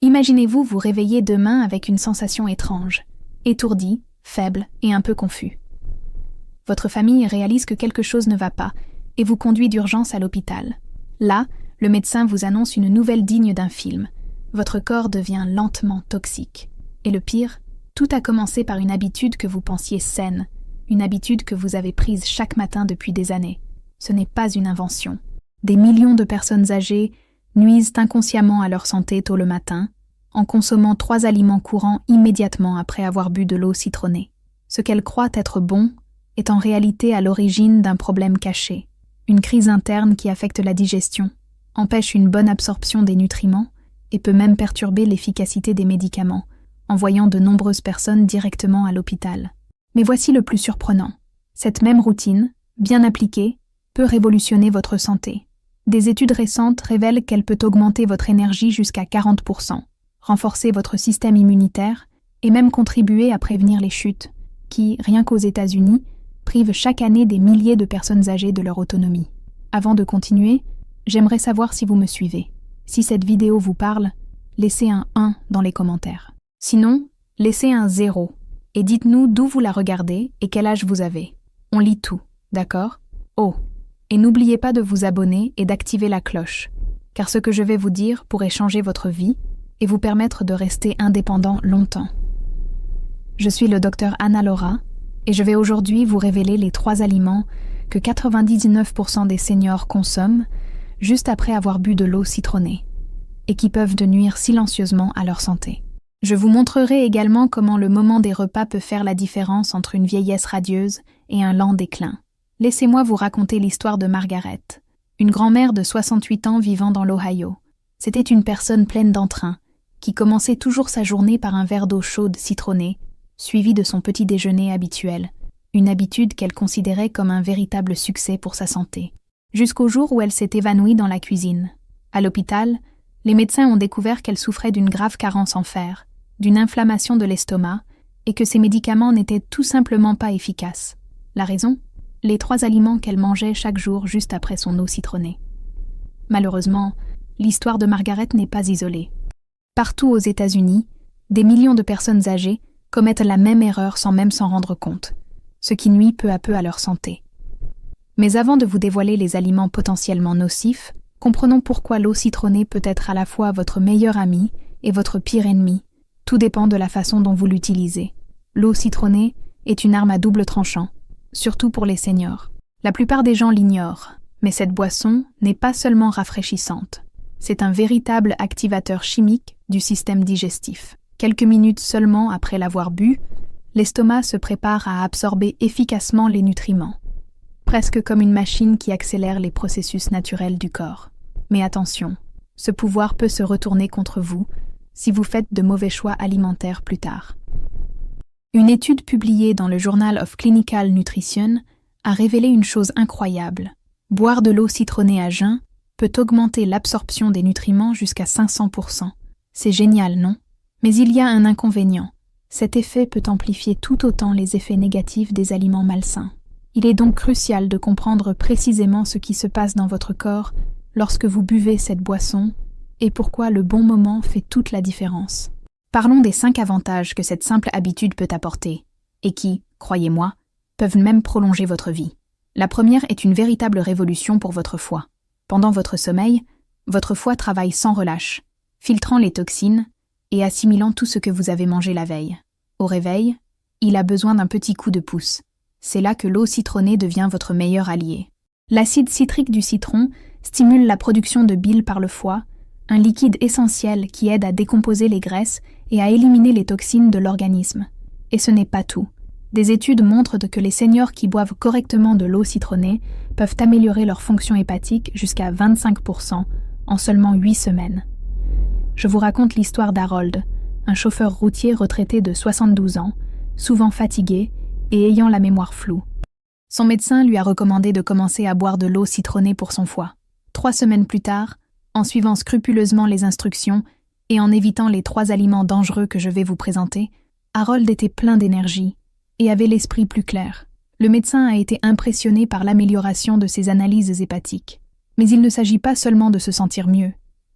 Imaginez-vous vous réveiller demain avec une sensation étrange, étourdi, faible et un peu confus. Votre famille réalise que quelque chose ne va pas et vous conduit d'urgence à l'hôpital. Là, le médecin vous annonce une nouvelle digne d'un film. Votre corps devient lentement toxique. Et le pire, tout a commencé par une habitude que vous pensiez saine, une habitude que vous avez prise chaque matin depuis des années. Ce n'est pas une invention. Des millions de personnes âgées nuisent inconsciemment à leur santé tôt le matin, en consommant 3 aliments courants immédiatement après avoir bu de l'eau citronnée. Ce qu'elles croient être bon est en réalité à l'origine d'un problème caché, une crise interne qui affecte la digestion, empêche une bonne absorption des nutriments et peut même perturber l'efficacité des médicaments, envoyant de nombreuses personnes directement à l'hôpital. Mais voici le plus surprenant. Cette même routine, bien appliquée, peut révolutionner votre santé. Des études récentes révèlent qu'elle peut augmenter votre énergie jusqu'à 40%, renforcer votre système immunitaire et même contribuer à prévenir les chutes, qui, rien qu'aux États-Unis, privent chaque année des milliers de personnes âgées de leur autonomie. Avant de continuer, j'aimerais savoir si vous me suivez. Si cette vidéo vous parle, laissez un 1 dans les commentaires. Sinon, laissez un 0 et dites-nous d'où vous la regardez et quel âge vous avez. On lit tout, d'accord? Oh, et n'oubliez pas de vous abonner et d'activer la cloche, car ce que je vais vous dire pourrait changer votre vie et vous permettre de rester indépendant longtemps. Je suis le docteur Anna Laura et je vais aujourd'hui vous révéler les 3 aliments que 99% des seniors consomment juste après avoir bu de l'eau citronnée et qui peuvent nuire silencieusement à leur santé. Je vous montrerai également comment le moment des repas peut faire la différence entre une vieillesse radieuse et un lent déclin. Laissez-moi vous raconter l'histoire de Margaret, une grand-mère de 68 ans vivant dans l'Ohio. C'était une personne pleine d'entrain, qui commençait toujours sa journée par un verre d'eau chaude citronnée, suivi de son petit déjeuner habituel, une habitude qu'elle considérait comme un véritable succès pour sa santé. Jusqu'au jour où elle s'est évanouie dans la cuisine. À l'hôpital, les médecins ont découvert qu'elle souffrait d'une grave carence en fer, d'une inflammation de l'estomac, et que ses médicaments n'étaient tout simplement pas efficaces. La raison ? Les 3 aliments qu'elle mangeait chaque jour juste après son eau citronnée. Malheureusement, l'histoire de Margaret n'est pas isolée. Partout aux États-Unis, des millions de personnes âgées commettent la même erreur sans même s'en rendre compte, ce qui nuit peu à peu à leur santé. Mais avant de vous dévoiler les aliments potentiellement nocifs, comprenons pourquoi l'eau citronnée peut être à la fois votre meilleur ami et votre pire ennemi. Tout dépend de la façon dont vous l'utilisez. L'eau citronnée est une arme à double tranchant, surtout pour les seniors. La plupart des gens l'ignorent, mais cette boisson n'est pas seulement rafraîchissante. C'est un véritable activateur chimique du système digestif. Quelques minutes seulement après l'avoir bu, l'estomac se prépare à absorber efficacement les nutriments, presque comme une machine qui accélère les processus naturels du corps. Mais attention, ce pouvoir peut se retourner contre vous si vous faites de mauvais choix alimentaires plus tard. Une étude publiée dans le Journal of Clinical Nutrition a révélé une chose incroyable. Boire de l'eau citronnée à jeun peut augmenter l'absorption des nutriments jusqu'à 500%. C'est génial, non? Mais il y a un inconvénient. Cet effet peut amplifier tout autant les effets négatifs des aliments malsains. Il est donc crucial de comprendre précisément ce qui se passe dans votre corps lorsque vous buvez cette boisson et pourquoi le bon moment fait toute la différence. Parlons des 5 avantages que cette simple habitude peut apporter, et qui, croyez-moi, peuvent même prolonger votre vie. La première est une véritable révolution pour votre foie. Pendant votre sommeil, votre foie travaille sans relâche, filtrant les toxines et assimilant tout ce que vous avez mangé la veille. Au réveil, il a besoin d'un petit coup de pouce. C'est là que l'eau citronnée devient votre meilleur allié. L'acide citrique du citron stimule la production de bile par le foie, un liquide essentiel qui aide à décomposer les graisses et à éliminer les toxines de l'organisme. Et ce n'est pas tout. Des études montrent que les seniors qui boivent correctement de l'eau citronnée peuvent améliorer leur fonction hépatique jusqu'à 25% en seulement 8 semaines. Je vous raconte l'histoire d'Harold, un chauffeur routier retraité de 72 ans, souvent fatigué et ayant la mémoire floue. Son médecin lui a recommandé de commencer à boire de l'eau citronnée pour son foie. 3 semaines plus tard, en suivant scrupuleusement les instructions et en évitant les 3 aliments dangereux que je vais vous présenter, Harold était plein d'énergie et avait l'esprit plus clair. Le médecin a été impressionné par l'amélioration de ses analyses hépatiques. Mais il ne s'agit pas seulement de se sentir mieux.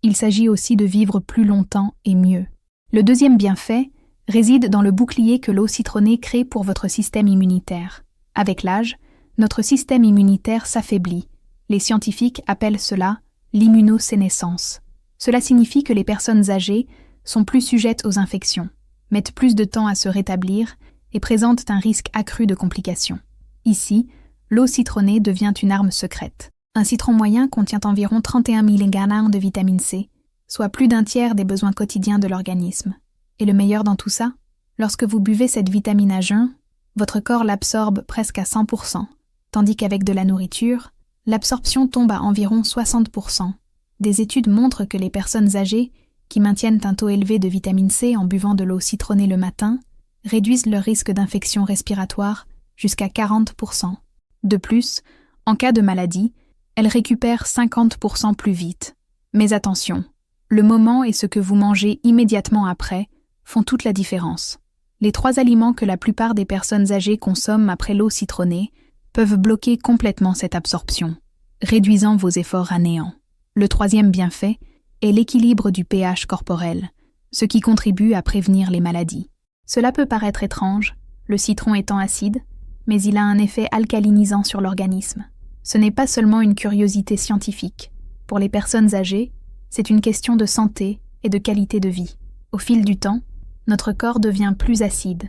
Il s'agit aussi de vivre plus longtemps et mieux. Le deuxième bienfait réside dans le bouclier que l'eau citronnée crée pour votre système immunitaire. Avec l'âge, notre système immunitaire s'affaiblit. Les scientifiques appellent cela l'immunosénescence. Cela signifie que les personnes âgées sont plus sujettes aux infections, mettent plus de temps à se rétablir et présentent un risque accru de complications. Ici, l'eau citronnée devient une arme secrète. Un citron moyen contient environ 31 mg de vitamine C, soit plus d'un tiers des besoins quotidiens de l'organisme. Et le meilleur dans tout ça, lorsque vous buvez cette vitamine à jeun, votre corps l'absorbe presque à 100%, tandis qu'avec de la nourriture, l'absorption tombe à environ 60%. Des études montrent que les personnes âgées qui maintiennent un taux élevé de vitamine C en buvant de l'eau citronnée le matin réduisent leur risque d'infection respiratoire jusqu'à 40%. De plus, en cas de maladie, elles récupèrent 50% plus vite. Mais attention, le moment et ce que vous mangez immédiatement après font toute la différence. Les 3 aliments que la plupart des personnes âgées consomment après l'eau citronnée peuvent bloquer complètement cette absorption, réduisant vos efforts à néant. Le troisième bienfait est l'équilibre du pH corporel, ce qui contribue à prévenir les maladies. Cela peut paraître étrange, le citron étant acide, mais il a un effet alcalinisant sur l'organisme. Ce n'est pas seulement une curiosité scientifique. Pour les personnes âgées, c'est une question de santé et de qualité de vie. Au fil du temps, notre corps devient plus acide,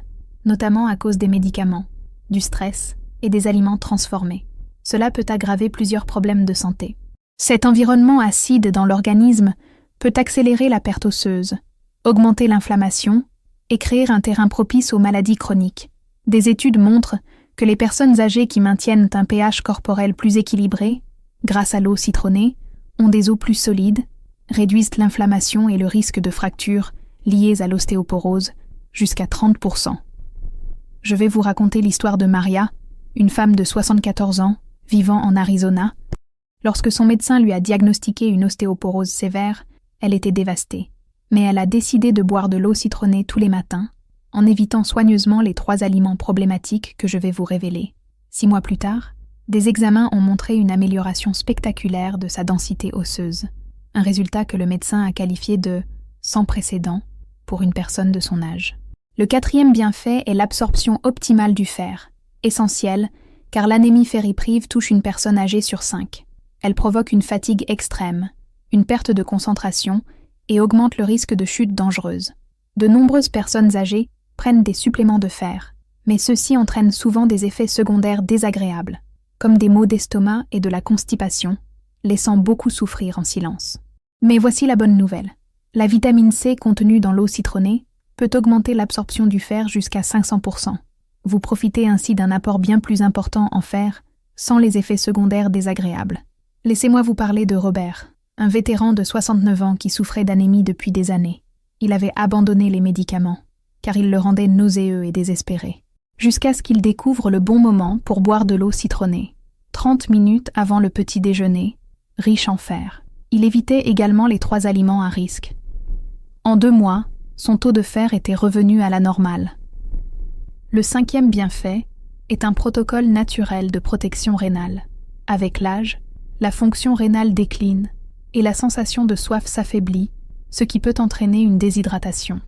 notamment à cause des médicaments, du stress et des aliments transformés. Cela peut aggraver plusieurs problèmes de santé. Cet environnement acide dans l'organisme peut accélérer la perte osseuse, augmenter l'inflammation et créer un terrain propice aux maladies chroniques. Des études montrent que les personnes âgées qui maintiennent un pH corporel plus équilibré, grâce à l'eau citronnée, ont des os plus solides, réduisent l'inflammation et le risque de fractures liées à l'ostéoporose jusqu'à 30%. Je vais vous raconter l'histoire de Maria, une femme de 74 ans, vivant en Arizona. Lorsque son médecin lui a diagnostiqué une ostéoporose sévère, elle était dévastée. Mais elle a décidé de boire de l'eau citronnée tous les matins, en évitant soigneusement les 3 aliments problématiques que je vais vous révéler. 6 mois plus tard, des examens ont montré une amélioration spectaculaire de sa densité osseuse, un résultat que le médecin a qualifié de « sans précédent » pour une personne de son âge. Le 4e bienfait est l'absorption optimale du fer, essentielle car l'anémie ferriprive touche une personne âgée sur 5. Elle provoque une fatigue extrême, une perte de concentration et augmente le risque de chute dangereuse. De nombreuses personnes âgées prennent des suppléments de fer, mais ceux-ci entraînent souvent des effets secondaires désagréables, comme des maux d'estomac et de la constipation, laissant beaucoup souffrir en silence. Mais voici la bonne nouvelle. La vitamine C contenue dans l'eau citronnée peut augmenter l'absorption du fer jusqu'à 500%. Vous profitez ainsi d'un apport bien plus important en fer, sans les effets secondaires désagréables. Laissez-moi vous parler de Robert, un vétéran de 69 ans qui souffrait d'anémie depuis des années. Il avait abandonné les médicaments, car ils le rendaient nauséeux et désespéré, jusqu'à ce qu'il découvre le bon moment pour boire de l'eau citronnée. 30 minutes avant le petit déjeuner, riche en fer. Il évitait également les 3 aliments à risque. En 2 mois, son taux de fer était revenu à la normale. Le 5e bienfait est un protocole naturel de protection rénale. Avec l'âge, la fonction rénale décline et la sensation de soif s'affaiblit, ce qui peut entraîner une déshydratation.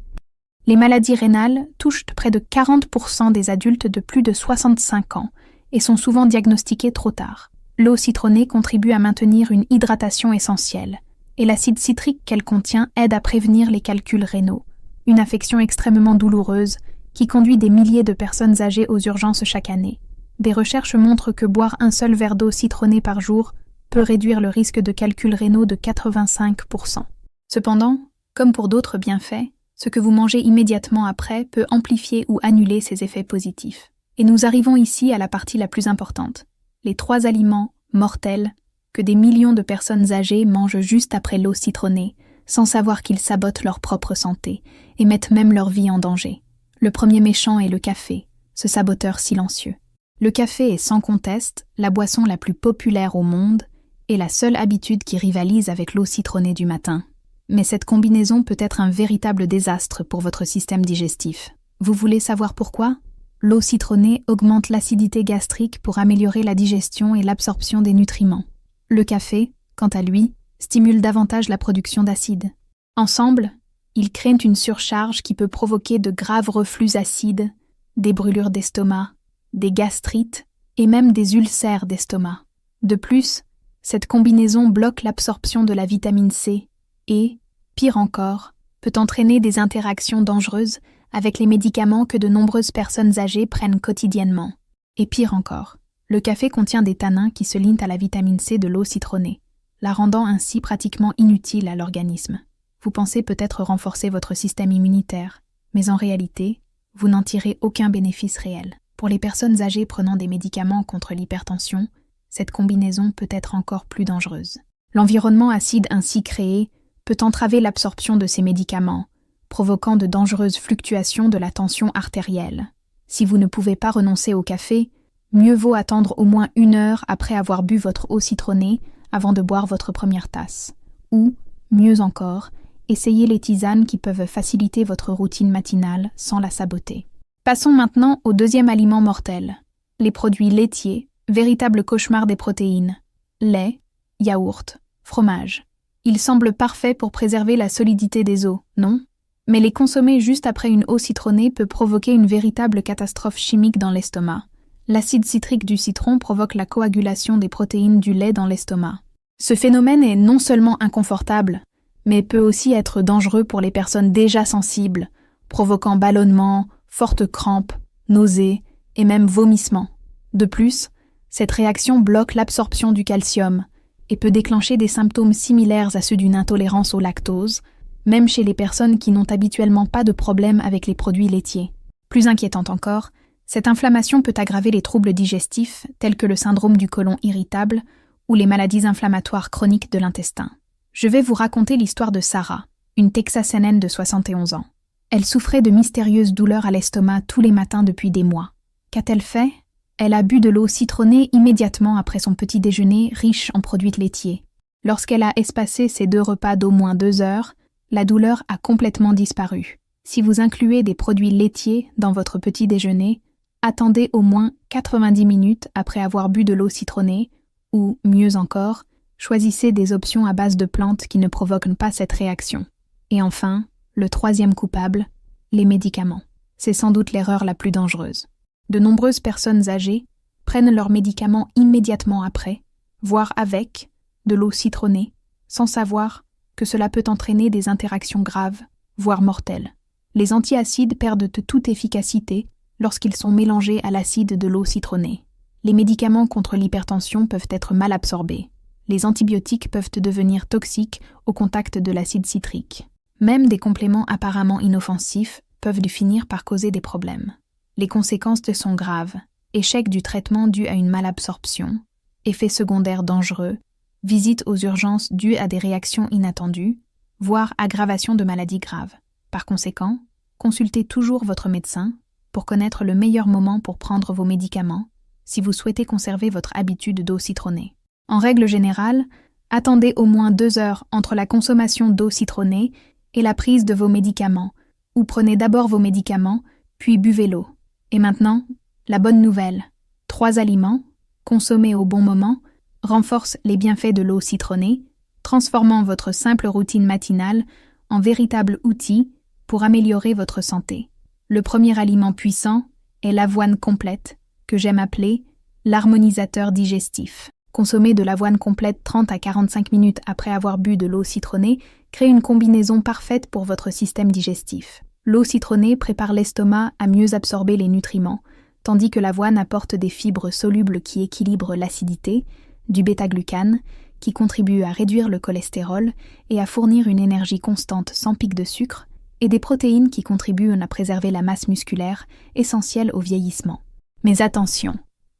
Les maladies rénales touchent près de 40% des adultes de plus de 65 ans et sont souvent diagnostiquées trop tard. L'eau citronnée contribue à maintenir une hydratation essentielle, et l'acide citrique qu'elle contient aide à prévenir les calculs rénaux, une affection extrêmement douloureuse qui conduit des milliers de personnes âgées aux urgences chaque année. Des recherches montrent que boire un seul verre d'eau citronnée par jour peut réduire le risque de calculs rénaux de 85%. Cependant, comme pour d'autres bienfaits, ce que vous mangez immédiatement après peut amplifier ou annuler ces effets positifs. Et nous arrivons ici à la partie la plus importante, les 3 aliments mortels que des millions de personnes âgées mangent juste après l'eau citronnée, sans savoir qu'ils sabotent leur propre santé et mettent même leur vie en danger. Le premier méchant est le café, ce saboteur silencieux. Le café est sans conteste la boisson la plus populaire au monde et la seule habitude qui rivalise avec l'eau citronnée du matin. Mais cette combinaison peut être un véritable désastre pour votre système digestif. Vous voulez savoir pourquoi ? L'eau citronnée augmente l'acidité gastrique pour améliorer la digestion et l'absorption des nutriments. Le café, quant à lui, stimulent davantage la production d'acide. Ensemble, ils créent une surcharge qui peut provoquer de graves reflux acides, des brûlures d'estomac, des gastrites et même des ulcères d'estomac. De plus, cette combinaison bloque l'absorption de la vitamine C et, pire encore, peut entraîner des interactions dangereuses avec les médicaments que de nombreuses personnes âgées prennent quotidiennement. Et pire encore, le café contient des tanins qui se lient à la vitamine C de l'eau citronnée, la rendant ainsi pratiquement inutile à l'organisme. Vous pensez peut-être renforcer votre système immunitaire, mais en réalité, vous n'en tirez aucun bénéfice réel. Pour les personnes âgées prenant des médicaments contre l'hypertension, cette combinaison peut être encore plus dangereuse. L'environnement acide ainsi créé peut entraver l'absorption de ces médicaments, provoquant de dangereuses fluctuations de la tension artérielle. Si vous ne pouvez pas renoncer au café, mieux vaut attendre au moins 1 heure après avoir bu votre eau citronnée avant de boire votre première tasse. Ou, mieux encore, essayez les tisanes qui peuvent faciliter votre routine matinale sans la saboter. Passons maintenant au deuxième aliment mortel, les produits laitiers, véritable cauchemar des protéines. Lait, yaourt, fromage. Ils semblent parfaits pour préserver la solidité des os, non? Mais les consommer juste après une eau citronnée peut provoquer une véritable catastrophe chimique dans l'estomac. L'acide citrique du citron provoque la coagulation des protéines du lait dans l'estomac. Ce phénomène est non seulement inconfortable, mais peut aussi être dangereux pour les personnes déjà sensibles, provoquant ballonnements, fortes crampes, nausées et même vomissements. De plus, cette réaction bloque l'absorption du calcium et peut déclencher des symptômes similaires à ceux d'une intolérance au lactose, même chez les personnes qui n'ont habituellement pas de problème avec les produits laitiers. Plus inquiétante encore, cette inflammation peut aggraver les troubles digestifs tels que le syndrome du côlon irritable ou les maladies inflammatoires chroniques de l'intestin. Je vais vous raconter l'histoire de Sarah, une Texacienne de 71 ans. Elle souffrait de mystérieuses douleurs à l'estomac tous les matins depuis des mois. Qu'a-t-elle fait? Elle a bu de l'eau citronnée immédiatement après son petit déjeuner riche en produits laitiers. Lorsqu'elle a espacé ses 2 repas d'au moins 2 heures, la douleur a complètement disparu. Si vous incluez des produits laitiers dans votre petit déjeuner, attendez au moins 90 minutes après avoir bu de l'eau citronnée ou, mieux encore, choisissez des options à base de plantes qui ne provoquent pas cette réaction. Et enfin, le troisième coupable, les médicaments. C'est sans doute l'erreur la plus dangereuse. De nombreuses personnes âgées prennent leurs médicaments immédiatement après, voire avec, de l'eau citronnée, sans savoir que cela peut entraîner des interactions graves, voire mortelles. Les antiacides perdent toute efficacité lorsqu'ils sont mélangés à l'acide de l'eau citronnée. Les médicaments contre l'hypertension peuvent être mal absorbés. Les antibiotiques peuvent devenir toxiques au contact de l'acide citrique. Même des compléments apparemment inoffensifs peuvent finir par causer des problèmes. Les conséquences sont graves. Échec du traitement dû à une malabsorption, effets secondaires dangereux, visites aux urgences dues à des réactions inattendues, voire aggravation de maladies graves. Par conséquent, consultez toujours votre médecin pour connaître le meilleur moment pour prendre vos médicaments si vous souhaitez conserver votre habitude d'eau citronnée. En règle générale, attendez au moins 2 heures entre la consommation d'eau citronnée et la prise de vos médicaments, ou prenez d'abord vos médicaments, puis buvez l'eau. Et maintenant, la bonne nouvelle. 3 aliments, consommés au bon moment, renforcent les bienfaits de l'eau citronnée, transformant votre simple routine matinale en véritable outil pour améliorer votre santé. Le premier aliment puissant est l'avoine complète, que j'aime appeler l'harmonisateur digestif. Consommer de l'avoine complète 30 à 45 minutes après avoir bu de l'eau citronnée crée une combinaison parfaite pour votre système digestif. L'eau citronnée prépare l'estomac à mieux absorber les nutriments, tandis que l'avoine apporte des fibres solubles qui équilibrent l'acidité, du bêta-glucane, qui contribue à réduire le cholestérol et à fournir une énergie constante sans pic de sucre, et des protéines qui contribuent à préserver la masse musculaire, essentielle au vieillissement. Mais attention,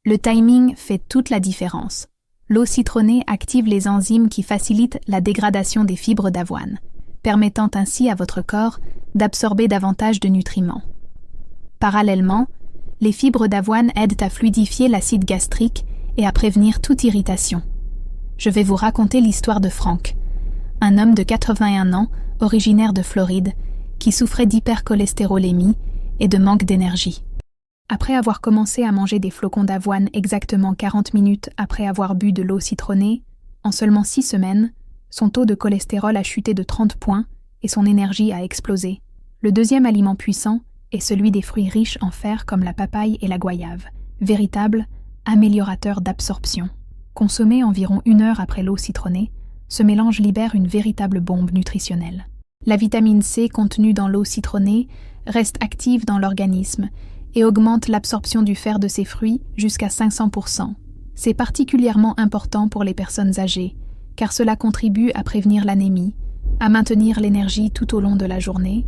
le timing fait toute la différence. L'eau citronnée active les enzymes qui facilitent la dégradation des fibres d'avoine, permettant ainsi à votre corps d'absorber davantage de nutriments. Parallèlement, les fibres d'avoine aident à fluidifier l'acide gastrique et à prévenir toute irritation. Je vais vous raconter l'histoire de Frank, un homme de 81 ans, originaire de Floride, qui souffrait d'hypercholestérolémie et de manque d'énergie. Après avoir commencé à manger des flocons d'avoine exactement 40 minutes après avoir bu de l'eau citronnée, en seulement 6 semaines, Son taux de cholestérol a chuté de 30 points et son énergie a explosé. Le deuxième aliment puissant est celui des fruits riches en fer comme la papaye et la goyave, véritable améliorateur d'absorption. Consommé environ 1 heure après l'eau citronnée, ce mélange libère une véritable bombe nutritionnelle. La vitamine C contenue dans l'eau citronnée reste active dans l'organisme et augmente l'absorption du fer de ces fruits jusqu'à 500%. C'est particulièrement important pour les personnes âgées, car cela contribue à prévenir l'anémie, à maintenir l'énergie tout au long de la journée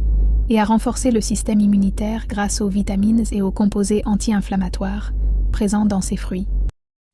et à renforcer le système immunitaire grâce aux vitamines et aux composés anti-inflammatoires présents dans ces fruits.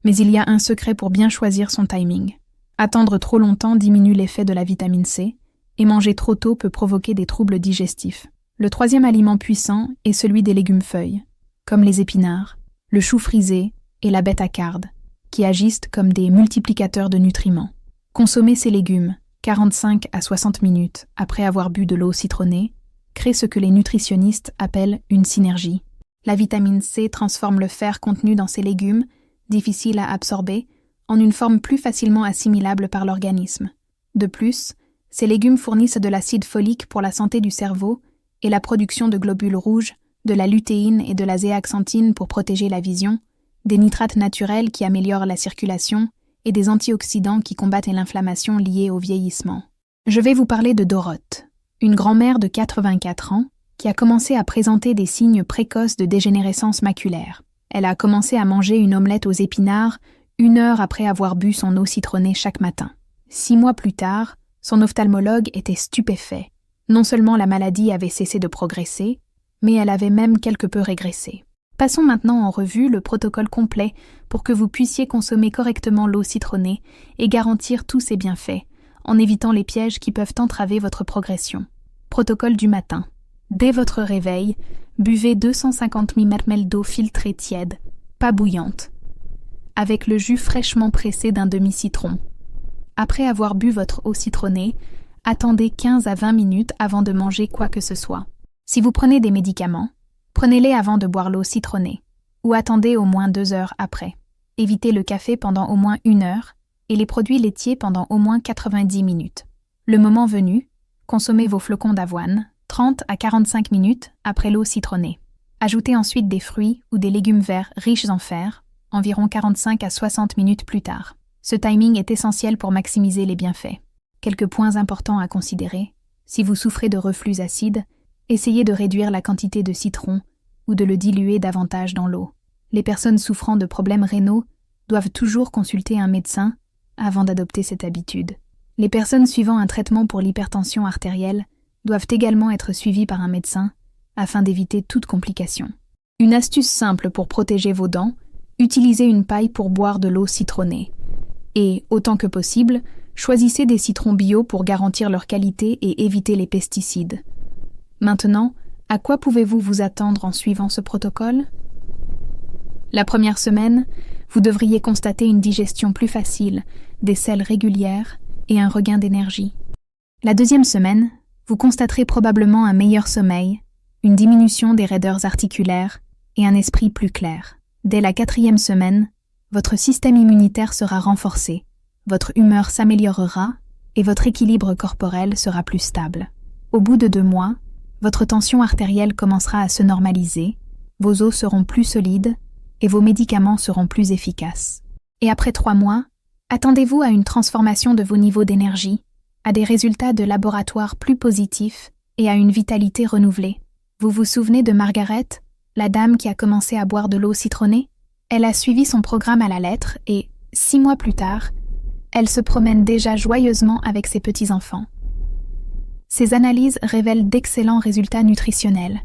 Mais il y a un secret pour bien choisir son timing. Attendre trop longtemps diminue l'effet de la vitamine C, et manger trop tôt peut provoquer des troubles digestifs. Le troisième aliment puissant est celui des légumes-feuilles, comme les épinards, le chou frisé et la bêta-carde, qui agissent comme des multiplicateurs de nutriments. Consommer ces légumes 45 à 60 minutes après avoir bu de l'eau citronnée crée ce que les nutritionnistes appellent une synergie. La vitamine C transforme le fer contenu dans ces légumes, difficile à absorber, en une forme plus facilement assimilable par l'organisme. De plus, ces légumes fournissent de l'acide folique pour la santé du cerveau et la production de globules rouges, de la lutéine et de la zéaxanthine pour protéger la vision, des nitrates naturels qui améliorent la circulation et des antioxydants qui combattent l'inflammation liée au vieillissement. Je vais vous parler de Doroth, une grand-mère de 84 ans qui a commencé à présenter des signes précoces de dégénérescence maculaire. Elle a commencé à manger une omelette aux épinards 1 heure après avoir bu son eau citronnée chaque matin. 6 mois plus tard, son ophtalmologue était stupéfait. Non seulement la maladie avait cessé de progresser, mais elle avait même quelque peu régressé. Passons maintenant en revue le protocole complet pour que vous puissiez consommer correctement l'eau citronnée et garantir tous ses bienfaits, en évitant les pièges qui peuvent entraver votre progression. Protocole du matin. Dès votre réveil, buvez 250 ml d'eau filtrée tiède, pas bouillante, avec le jus fraîchement pressé d'un demi-citron. Après avoir bu votre eau citronnée, attendez 15 à 20 minutes avant de manger quoi que ce soit. Si vous prenez des médicaments, prenez-les avant de boire l'eau citronnée, ou attendez au moins 2 heures après. Évitez le café pendant au moins 1 heure et les produits laitiers pendant au moins 90 minutes. Le moment venu, consommez vos flocons d'avoine 30 à 45 minutes après l'eau citronnée. Ajoutez ensuite des fruits ou des légumes verts riches en fer, environ 45 à 60 minutes plus tard. Ce timing est essentiel pour maximiser les bienfaits. Quelques points importants à considérer. Si vous souffrez de reflux acide, essayez de réduire la quantité de citron ou de le diluer davantage dans l'eau. Les personnes souffrant de problèmes rénaux doivent toujours consulter un médecin avant d'adopter cette habitude. Les personnes suivant un traitement pour l'hypertension artérielle doivent également être suivies par un médecin afin d'éviter toute complication. Une astuce simple pour protéger vos dents, utilisez une paille pour boire de l'eau citronnée. Et, autant que possible, choisissez des citrons bio pour garantir leur qualité et éviter les pesticides. Maintenant, à quoi pouvez-vous vous attendre en suivant ce protocole? La première semaine, vous devriez constater une digestion plus facile, des selles régulières et un regain d'énergie. La deuxième semaine, vous constaterez probablement un meilleur sommeil, une diminution des raideurs articulaires et un esprit plus clair. Dès la 4e semaine, votre système immunitaire sera renforcé, votre humeur s'améliorera et votre équilibre corporel sera plus stable. Au bout de 2 mois, votre tension artérielle commencera à se normaliser, vos os seront plus solides et vos médicaments seront plus efficaces. Et après 3 mois, attendez-vous à une transformation de vos niveaux d'énergie, à des résultats de laboratoire plus positifs et à une vitalité renouvelée. Vous vous souvenez de Margaret, la dame qui a commencé à boire de l'eau citronnée? Elle a suivi son programme à la lettre et, 6 mois plus tard, elle se promène déjà joyeusement avec ses petits-enfants. Ces analyses révèlent d'excellents résultats nutritionnels,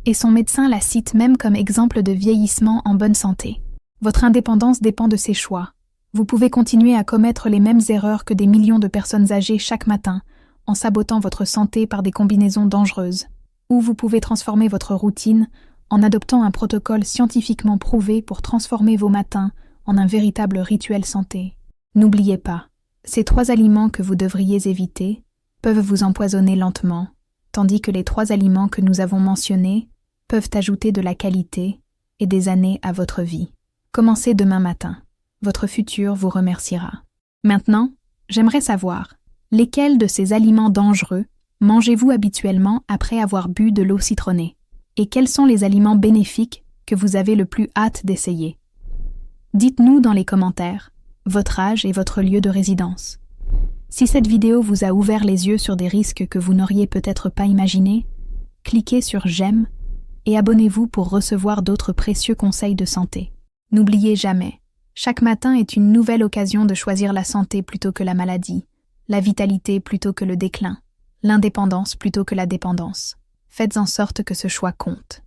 et son médecin la cite même comme exemple de vieillissement en bonne santé. Votre indépendance dépend de ses choix. Vous pouvez continuer à commettre les mêmes erreurs que des millions de personnes âgées chaque matin, en sabotant votre santé par des combinaisons dangereuses. Ou vous pouvez transformer votre routine en adoptant un protocole scientifiquement prouvé pour transformer vos matins en un véritable rituel santé. N'oubliez pas, ces 3 aliments que vous devriez éviter peuvent vous empoisonner lentement, tandis que les 3 aliments que nous avons mentionnés peuvent ajouter de la qualité et des années à votre vie. Commencez demain matin. Votre futur vous remerciera. Maintenant, j'aimerais savoir, Lesquels de ces aliments dangereux mangez-vous habituellement après avoir bu de l'eau citronnée? Et quels sont les aliments bénéfiques que vous avez le plus hâte d'essayer? Dites-nous dans les commentaires votre âge et votre lieu de résidence. Si cette vidéo vous a ouvert les yeux sur des risques que vous n'auriez peut-être pas imaginés, cliquez sur j'aime et abonnez-vous pour recevoir d'autres précieux conseils de santé. N'oubliez jamais, chaque matin est une nouvelle occasion de choisir la santé plutôt que la maladie, la vitalité plutôt que le déclin, l'indépendance plutôt que la dépendance. Faites en sorte que ce choix compte.